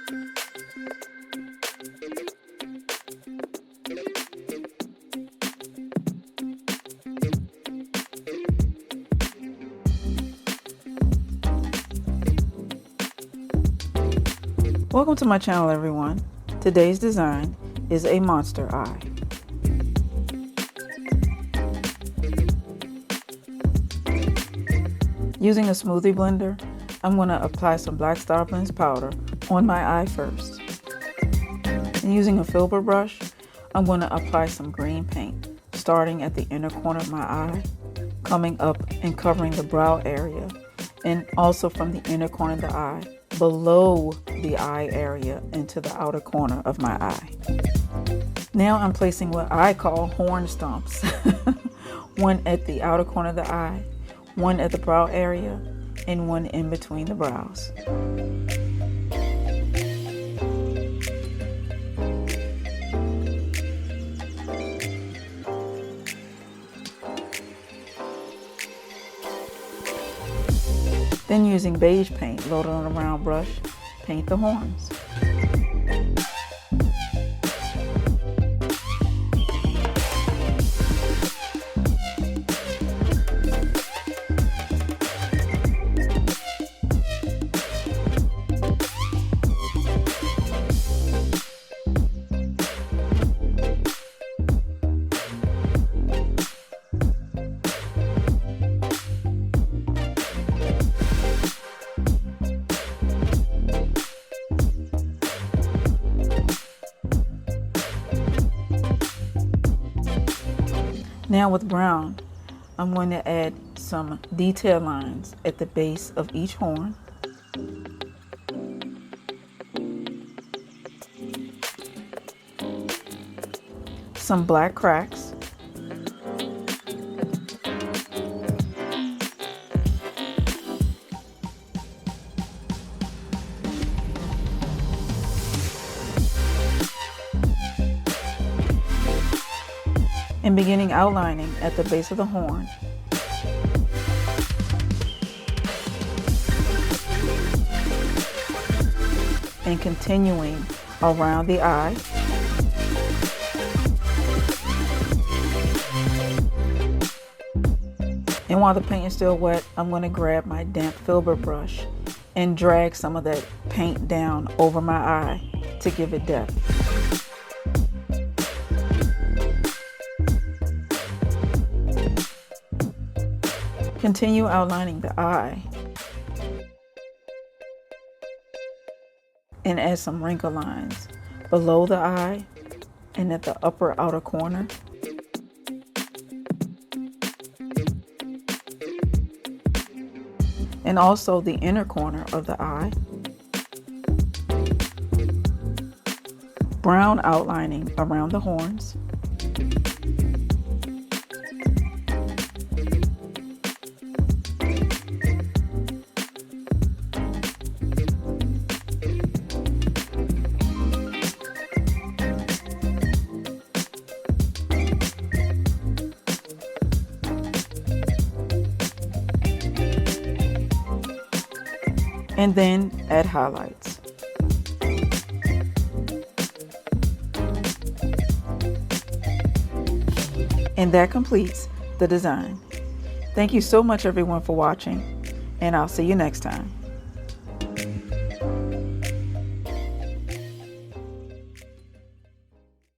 Welcome to my channel, everyone. Today's design is a monster eye. Using a smoothie blender, I'm going to apply some black Starblends powder on my eye first. And using a filbert brush, I'm going to apply some green paint, starting at the inner corner of my eye, coming up and covering the brow area, and also from the inner corner of the eye, below the eye area into the outer corner of my eye. Now I'm placing what I call horn stumps, one at the outer corner of the eye, one at the brow area, and one in between the brows. Then using beige paint loaded on a round brush, paint the horns. Now with brown, I'm going to add some detail lines at the base of each horn. Some black cracks. And beginning outlining at the base of the horn. And continuing around the eye. And while the paint is still wet, I'm going to grab my damp filbert brush and drag some of that paint down over my eye to give it depth. Continue outlining the eye and add some wrinkle lines below the eye and at the upper outer corner. And also the inner corner of the eye. Brown outlining around the horns. And then add highlights. And that completes the design. Thank you so much, everyone, for watching, and I'll see you next time.